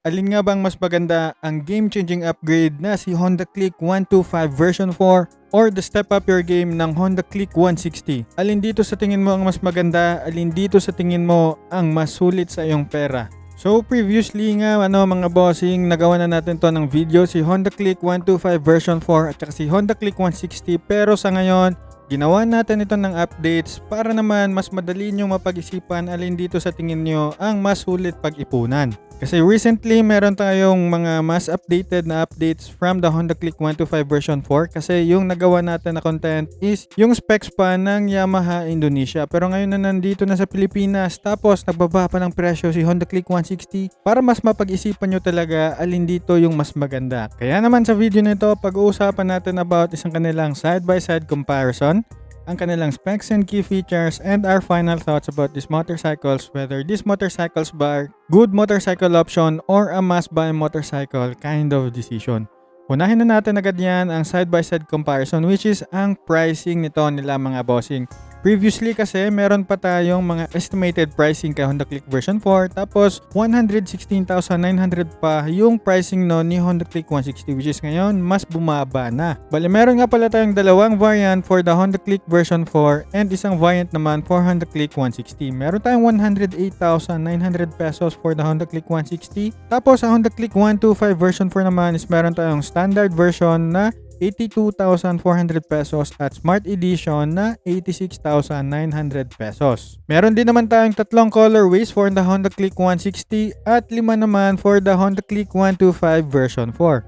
Alin nga bang mas maganda, ang game-changing upgrade na si Honda Click 125 version 4 or the step up your game ng Honda Click 160? Alin dito sa tingin mo ang mas maganda? Alin dito sa tingin mo ang mas sulit sa iyong pera? So previously nga mga bossing, nagawa na natin to ng video, si Honda Click 125 version 4 at saka si Honda Click 160, pero sa ngayon ginawa natin ito ng updates para naman mas madali nyo mapag-isipan alin dito sa tingin nyo ang mas sulit pag-ipunan. Kasi recently meron tayong mga mas updated na updates from the Honda Click 125 version 4 kasi yung nagawa natin na content is yung specs pa ng Yamaha Indonesia. Pero ngayon na nandito na sa Pilipinas, tapos nagbaba pa ng presyo si Honda Click 160 para mas mapag-isipan nyo talaga alin dito yung mas maganda. Kaya naman sa video na ito, pag-uusapan natin about isang kanilang side-by-side comparison, ang kanilang specs and key features, and our final thoughts about these motorcycles, whether these motorcycles are good motorcycle option or a must-buy motorcycle kind of decision. Unahin na natin agad yan ang side-by-side comparison, which is ang pricing nito nila mga bossing. Previously kasi meron pa tayong mga estimated pricing kay Honda Click version 4, tapos 116,900 pa yung pricing no ni Honda Click 160, which is ngayon mas bumaba na. Bali meron nga pala tayong dalawang variant for the Honda Click version 4 and isang variant naman for Honda Click 160. Meron tayong 108,900 pesos for the Honda Click 160, tapos sa Honda Click 125 version 4 naman is meron tayong standard version na 82,400 pesos at Smart Edition na 86,900 pesos. Meron din naman tayong tatlong colorways for the Honda Click 160 at 5 naman for the Honda Click 125 version 4.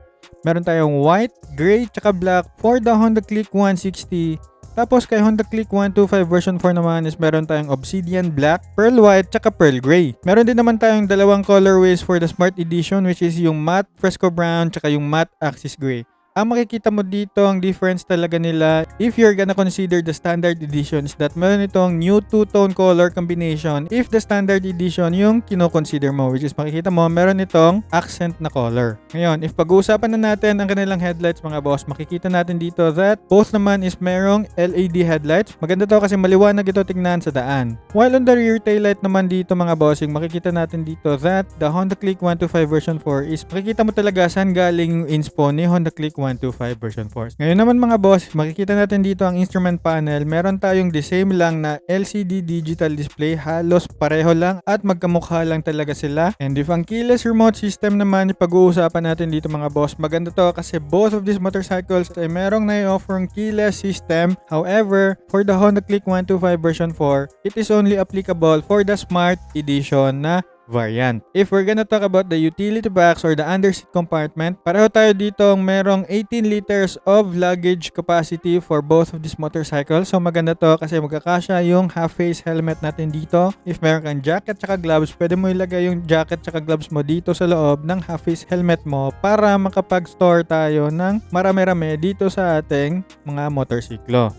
Meron tayong white, gray, tsaka black for the Honda Click 160. Tapos kay Honda Click 125 version 4 naman is meron tayong obsidian black, pearl white, tsaka pearl gray. Meron din naman tayong dalawang colorways for the Smart Edition, which is yung matte fresco brown tsaka yung matte axis gray. Ang makikita mo dito, ang difference talaga nila if you're gonna consider the standard edition is that meron itong new two-tone color combination if the standard edition yung kino-consider mo, which is makikita mo meron itong accent na color. Ngayon, if pag-uusapan na natin ang kanilang headlights mga boss, makikita natin dito that both naman is merong LED headlights. Maganda to kasi maliwanag ito tingnan sa daan. While on the rear taillight naman dito mga bossing, makikita natin dito that the Honda Click 125 version 4 is makikita mo talaga saan galing yung inspo ni Honda Click 125 version 4. Ngayon naman mga boss, makikita natin dito ang instrument panel. Meron tayong the same lang na LCD digital display. Halos pareho lang at magkamukha lang talaga sila. And if ang keyless remote system naman pag-uusapan natin dito mga boss, maganda to kasi both of these motorcycles ay merong na-offer keyless system. However, for the Honda Click 125 version 4, it is only applicable for the Smart Edition na variant. If we're gonna talk about the utility box or the underseat compartment, pareho tayo dito merong 18 liters of luggage capacity for both of these motorcycles. So maganda to kasi magkakasya yung half-face helmet natin dito. If meron kang jacket tsaka gloves, pwede mo ilagay yung jacket tsaka gloves mo dito sa loob ng half-face helmet mo para makapag-store tayo ng marami-rami dito sa ating mga motorsiklo.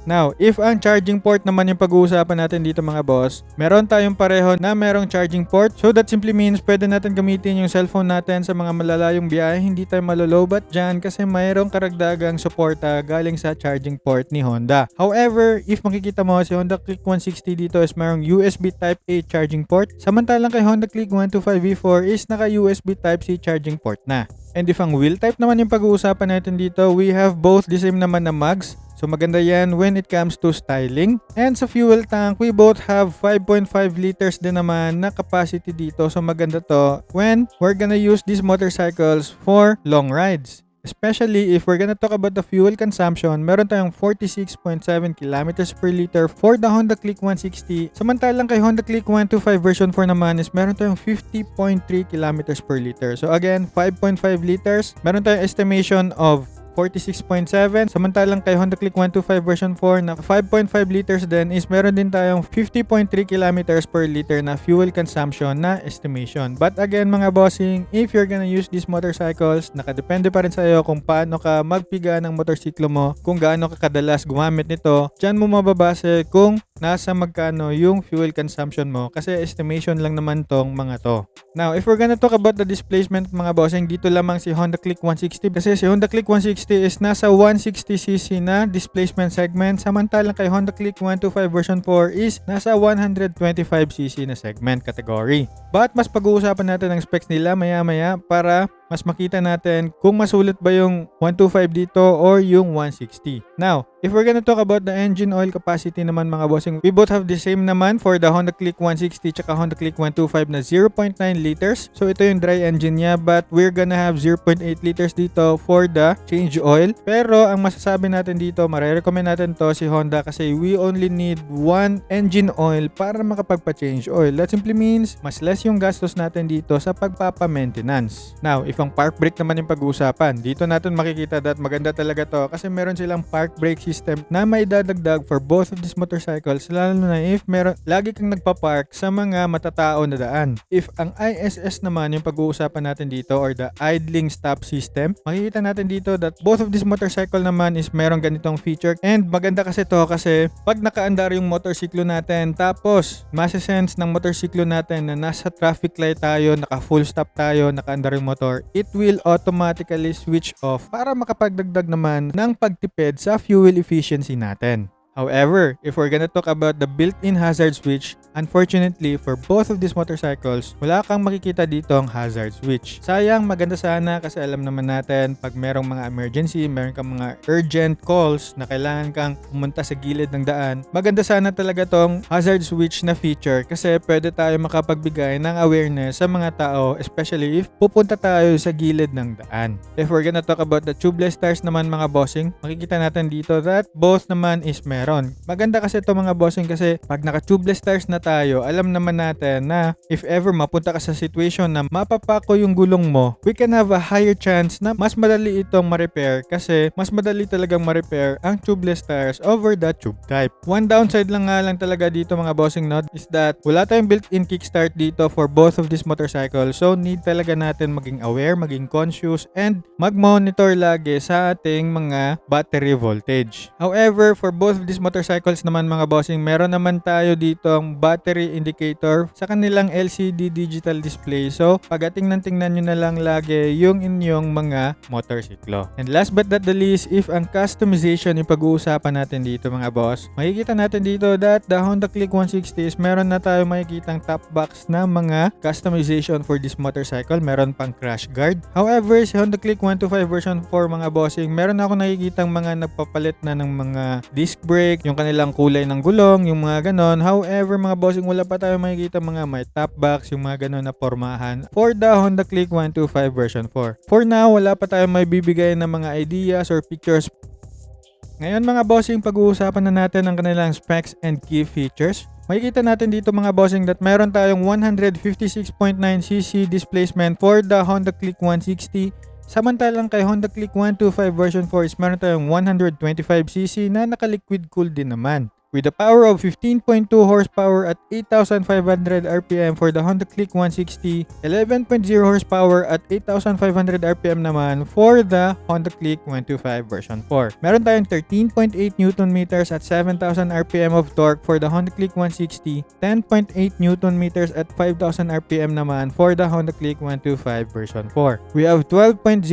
Now, if ang charging port naman yung pag-uusapan natin dito mga boss, meron tayong pareho na merong charging port. So that simply means pwede natin gamitin yung cellphone natin sa mga malalayong biyahe. Hindi tayo malolobat dyan kasi mayroong karagdagang suporta galing sa charging port ni Honda. However, if makikita mo si Honda Click 160 dito is merong USB Type-A charging port. Samantalang kay Honda Click 125 V4 is naka USB Type-C charging port na. And if ang wheel type naman yung pag-uusapan natin dito, we have both the same naman na mugs. So maganda yan when it comes to styling. And sa fuel tank, we both have 5.5 liters din naman na capacity dito. So maganda to when we're gonna use these motorcycles for long rides. Especially if we're gonna talk about the fuel consumption, meron tayong 46.7 kilometers per liter for the Honda Click 160. Samantalang kay Honda Click 125 version 4 naman is meron tayong 50.3 kilometers per liter. So again, 5.5 liters. Meron tayong estimation of 46.7. Samantalang kay Honda Click 125 version 4 na 5.5 liters din is meron din tayong 50.3 kilometers per liter na fuel consumption na estimation. But again mga bossing, if you're gonna use these motorcycles, nakadepende pa rin sa iyo kung paano ka magpiga ng motorsiklo mo, kung gaano ka kadalas gumamit nito. Diyan mo mababase kung nasa magkano yung fuel consumption mo kasi estimation lang naman tong mga to. Now, if we're gonna talk about the displacement mga bossing, dito lamang si Honda Click 160 kasi si Honda Click 160 160 is nasa 160cc na displacement segment, samantalang kay Honda Click 125 version 4 is nasa 125cc na segment category. But mas pag-uusapan natin ang specs nila maya-maya para mas makita natin kung masulit ba yung 125 dito or yung 160. Now, if we're gonna talk about the engine oil capacity naman mga bossing, we both have the same naman for the Honda Click 160 tsaka Honda Click 125 na 0.9 liters. So ito yung dry engine niya, but we're gonna have 0.8 liters dito for the change oil. Pero ang masasabi natin dito, marirecommend natin to si Honda kasi we only need one engine oil para makapagpa-change oil. That simply means mas less yung gastos natin dito sa pagpapa-maintenance. Now, if ang park brake naman yung pag-uusapan, dito natin makikita that maganda talaga to kasi meron silang park brake system na may dadagdag for both of these motorcycles, lalo na if meron lagi kang nagpa-park sa mga matatao na daan. If ang ISS naman yung pag-uusapan natin dito or the idling stop system, makikita natin dito that both of these motorcycle naman is meron ganitong feature, and maganda kasi to kasi pag nakaandar yung motorsiklo natin tapos masesense ng motorsiklo natin na nasa traffic light tayo, naka full stop tayo, nakaandar yung motor, it will automatically switch off para makapagdagdag naman ng pagtipid sa fuel efficiency natin. However, if we're gonna talk about the built-in hazard switch, unfortunately for both of these motorcycles, wala kang makikita dito ang hazard switch. Sayang, maganda sana kasi alam naman natin pag merong mga emergency, meron kang mga urgent calls na kailangan kang pumunta sa gilid ng daan, maganda sana talaga tong hazard switch na feature kasi pwede tayo makapagbigay ng awareness sa mga tao, especially if pupunta tayo sa gilid ng daan. If we're gonna talk about the tubeless tires naman mga bossing, makikita natin dito that both naman is meron. Maganda kasi ito mga bossing kasi pag naka-tubeless tires na tayo, alam naman natin na if ever mapunta ka sa situation na mapapako yung gulong mo, we can have a higher chance na mas madali itong ma-repair kasi mas madali talagang ma-repair ang tubeless tires over the tube type. One downside lang nga lang talaga dito mga bossing nod is that wala tayong built-in kickstart dito for both of these motorcycles, so need talaga natin maging aware, maging conscious, and mag-monitor lagi sa ating mga battery voltage. However, for both of these motorcycles naman mga bossing, meron naman tayo dito ang battery indicator sa kanilang LCD digital display. So, pag-tingnan nyo na lang lagi yung inyong mga motorsiklo. And last but not the least, if ang customization yung pag-uusapan natin dito mga boss, makikita natin dito that the Honda Click 160 is meron na tayo makikitang top box na mga customization for this motorcycle. Meron pang crash guard. However, si Honda Click 125 version 4 mga bossing, meron ako nakikitang mga nagpapalit na ng mga disc brake, yung kanilang kulay ng gulong, yung mga ganon. However, mga bossing, wala pa tayo makikita mga may top box, yung mga ganon na pormahan for the Honda Click 125 version 4. For now, wala pa tayo may bibigay ng mga ideas or pictures. Ngayon mga bossing, pag-uusapan na natin ang kanilang specs and key features. Makikita natin dito mga bossing that meron tayong 156.9cc displacement for the Honda Click 160. Samantalang kay Honda Click 125 version 4 is meron tayong 125cc na naka-liquid cool din naman. With a power of 15.2 horsepower at 8,500 RPM for the Honda Click 160, 11.0 horsepower at 8,500 RPM naman for the Honda Click 125 version 4. Meron tayong 13.8 Nm at 7,000 RPM of torque for the Honda Click 160, 10.8 Nm at 5,000 RPM naman for the Honda Click 125 version 4. We have 12.0:1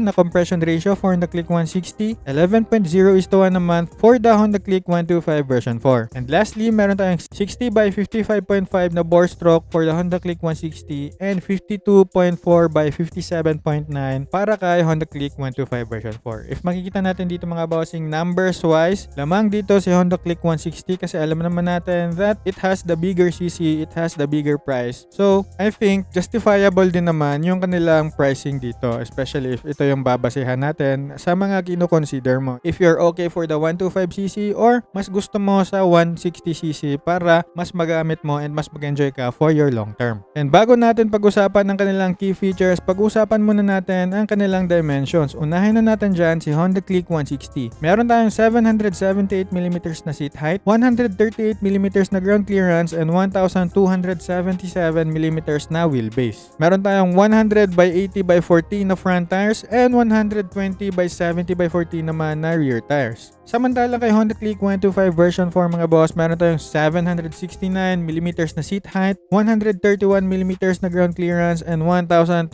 na compression ratio for Honda Click 160, 11.0:1 naman for the Honda Click 125 version 4. And lastly, meron tayong 60 by 55.5 na bore stroke for the Honda Click 160 and 52.4 by 57.9 para kay Honda Click 125 version 4. If makikita natin dito mga bossing, numbers wise, lamang dito si Honda Click 160 kasi alam naman natin that it has the bigger CC, it has the bigger price. So, I think justifiable din naman yung kanilang pricing dito, especially if ito yung babasehan natin sa mga kino-consider mo. If you're okay for the 125cc or mas gusto mo sa 160cc para mas magamit mo and mas mag-enjoy ka for your long term. And bago natin pag-usapan ng kanilang key features, pag-usapan muna natin ang kanilang dimensions. Unahin na natin dyan si Honda Click 160. Meron tayong 778mm na seat height, 138mm na ground clearance, and 1,277mm na wheelbase. Meron tayong 100 by 80 by 40 na front tires and 120 by 70 by 40 naman na rear tires. Samantalang kay Honda Click 125 version 4 mga boss, meron tayong 769mm na seat height, 131mm na ground clearance, and 1280mm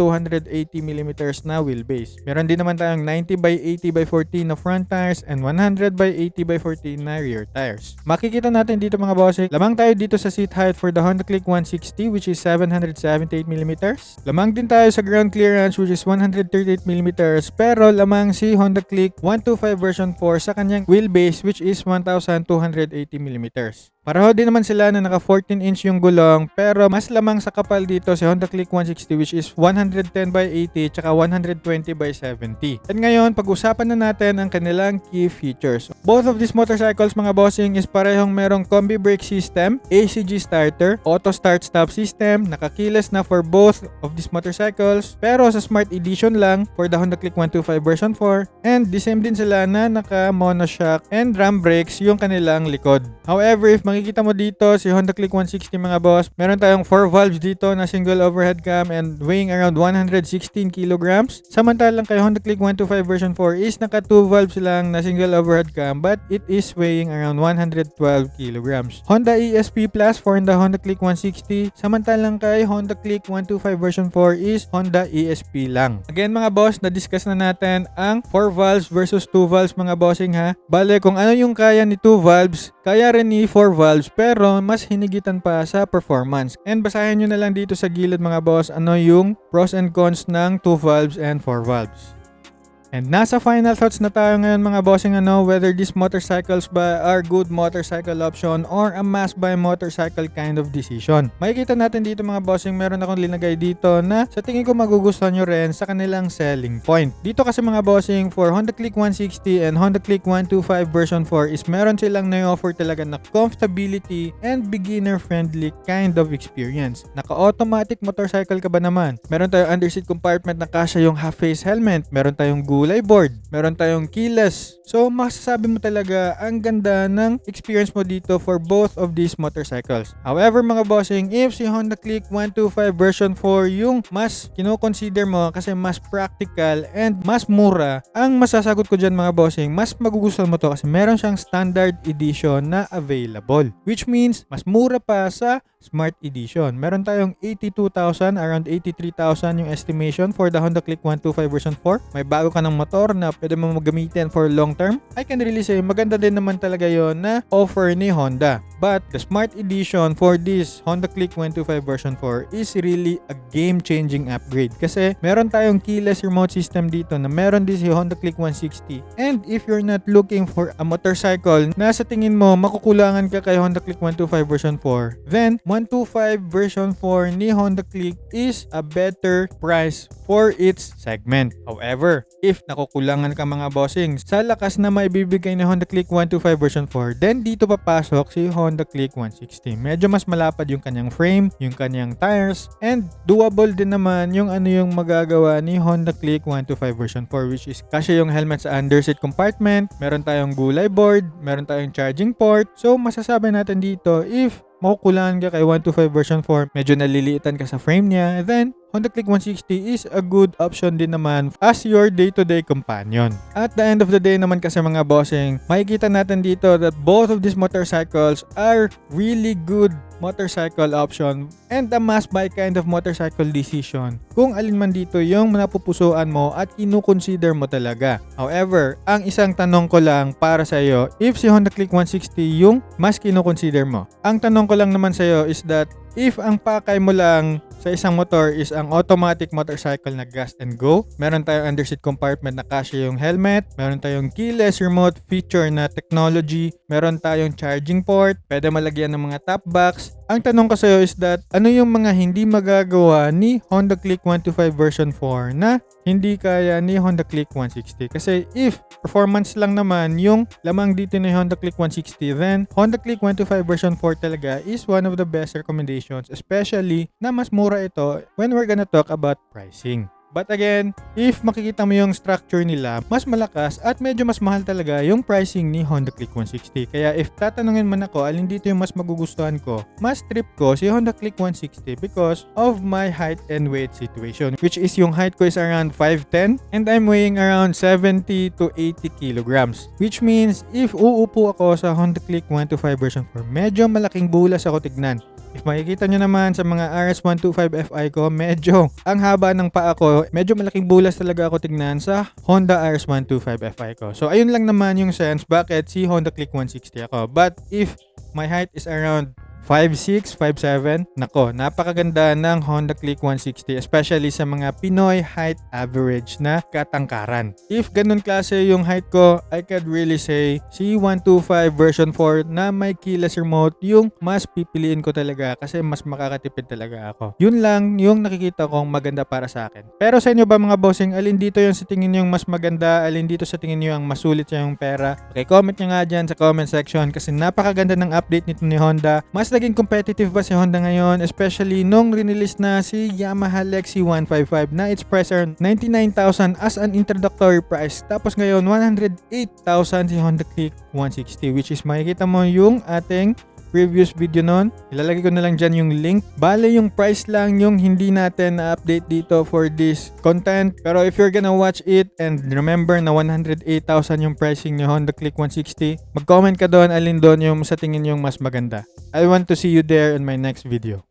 na wheelbase. Meron din naman tayong 90x80x14 na front tires and 100x80x14 na rear tires. Makikita natin dito mga boss, lamang tayo dito sa seat height for the Honda Click 160 which is 778mm. Lamang din tayo sa ground clearance which is 138mm, pero lamang si Honda Click 125 version 4 sa kanyang wheelbase which is 1280mm. Pareho din naman sila na naka 14-inch yung gulong, pero mas lamang sa kapal dito si Honda Click 160 which is 110x80 tsaka 120x70. At ngayon, pag-usapan na natin ang kanilang key features. Both of these motorcycles mga bossing is parehong merong combi brake system, ACG starter, auto start stop system, naka-keyless na for both of these motorcycles, pero sa Smart Edition lang for the Honda Click 125 version 4, and the same din sila na naka-monoshock and drum brakes yung kanilang likod. However, if makikita mo dito si Honda Click 160 mga boss, meron tayong 4 valves dito na single overhead cam and weighing around 116 kilograms. Samantalang kay Honda Click 125 version 4 is naka 2 valves lang na single overhead cam but it is weighing around 112 kilograms. Honda ESP Plus for the Honda Click 160, samantalang kay Honda Click 125 version 4 is Honda ESP lang. Again mga boss, na-discuss na natin ang 4 valves versus 2 valves mga bossing ha. Bale, kung ano yung kaya ni 2 valves, kaya rin ni 4 valves, pero mas hinigitan pa sa performance. And basahin nyo na lang dito sa gilid mga boss ano yung pros and cons ng 2 valves and 4 valves. And nasa final thoughts na tayo ngayon mga bossing whether these motorcycles ba are good motorcycle option or a must buy motorcycle kind of decision. Makikita natin dito mga bossing, meron akong linagay dito na sa tingin ko magugustuhan nyo rin sa kanilang selling point. Dito kasi mga bossing, for Honda Click 160 and Honda Click 125 version 4 is meron silang na-offer talaga na comfortability and beginner friendly kind of experience. Naka-automatic motorcycle ka ba naman? Meron tayong underseat compartment na kasya yung half-face helmet. Meron tayong gulay board, meron tayong keyless. So masasabi mo talaga ang ganda ng experience mo dito for both of these motorcycles. However mga bossing, if si Honda Click 125 version 4 yung mas kino-consider mo kasi mas practical and mas mura, ang masasagot ko dyan mga bossing, mas magugustuhan mo to kasi meron siyang standard edition na available. Which means mas mura pa sa Smart Edition. Meron tayong 82,000, around 83,000 yung estimation for the Honda Click 125 version 4. May bago ka ng motor na pwede mo magamitin for long term. I can really say maganda din naman talaga yon na offer ni Honda. But the Smart Edition for this Honda Click 125 version 4 is really a game-changing upgrade kasi meron tayong keyless remote system dito na meron din si Honda Click 160. And if you're not looking for a motorcycle na sa tingin mo makukulangan ka kay Honda Click 125 version 4, then 125 version 4 ni Honda Click is a better price for its segment. However, if nakukulangan ka mga bossing sa lakas na maibibigay ni Honda Click 125 version 4, then dito papasok si Honda Click 160. Medyo mas malapad yung kanyang frame, yung kanyang tires, and doable din naman yung yung magagawa ni Honda Click 125 version 4 which is kasya yung helmet sa underseat compartment, meron tayong gulay board, meron tayong charging port. So masasabi natin dito, if makukulangan ka kay 125 version 4, medyo naliliitan ka sa frame niya, then Honda Click 160 is a good option din naman as your day-to-day companion. At the end of the day naman kasi mga bossing, makikita natin dito that both of these motorcycles are really good motorcycle option and a must-buy kind of motorcycle decision kung alin man dito yung napupusuan mo at kinukonsider mo talaga. However, ang isang tanong ko lang para sa iyo, if si Honda Click 160 yung mas kinukonsider mo, ang tanong ko lang naman sa iyo is that if ang pakay mo lang sa isang motor is ang automatic motorcycle na gas and go, meron tayong underseat compartment na kasya yung helmet, meron tayong keyless remote feature na technology, meron tayong charging port, pwede malagyan ng mga top box. Ang tanong ko sa'yo is that ano yung mga hindi magagawa ni Honda Click 125 version 4 na hindi kaya ni Honda Click 160? Kasi if performance lang naman yung lamang dito ni Honda Click 160, then Honda Click 125 version 4 talaga is one of the best recommendations, especially na mas mura ito when we're gonna talk about pricing. But again, if makikita mo yung structure nila, mas malakas at medyo mas mahal talaga yung pricing ni Honda Click 160. Kaya if tatanungin man ako alin dito yung mas magugustuhan ko, mas trip ko si Honda Click 160 because of my height and weight situation, which is yung height ko is around 5'10 and I'm weighing around 70 to 80 kilograms. Which means if uupo ako sa Honda Click 125 version 4, medyo malaking bulas ako tignan. If makikita nyo naman sa mga RS125 Fi ko, medyo ang haba ng paa ko, medyo malaking bulas talaga ako tignan sa Honda RS125 Fi ko. So ayun lang naman yung sense bakit si Honda Click 160 ako. But if my height is around 5'6", 5'7", nako, napakaganda ng Honda Click 160 especially sa mga Pinoy height average na katangkaran. If ganun klase yung height ko, I could really say si 125 version 4 na may keyless remote yung mas pipiliin ko talaga kasi mas makakatipid talaga ako. Yun lang yung nakikita kong maganda para sa akin. Pero sa inyo ba mga bossing, alin dito yung sa tingin nyo yung mas maganda, alin dito sa tingin nyo yung masulit yung pera? Okay, comment nyo nga dyan sa comment section kasi napakaganda ng update nito ni Honda. Mas naging competitive ba si Honda ngayon, especially nung release na si Yamaha Lexi 155 na its price around 99,000 as an introductory price, tapos ngayon 108,000 si Honda Click 160, which is makikita mo yung ating previous video nun. Ilalagay ko na lang dyan yung link. Bale yung price lang yung hindi natin na-update dito for this content. Pero if you're gonna watch it and remember na 108,000 yung pricing ni Honda Click 160, mag-comment ka doon alin doon yung sa tingin yung mas maganda. I want to see you there in my next video.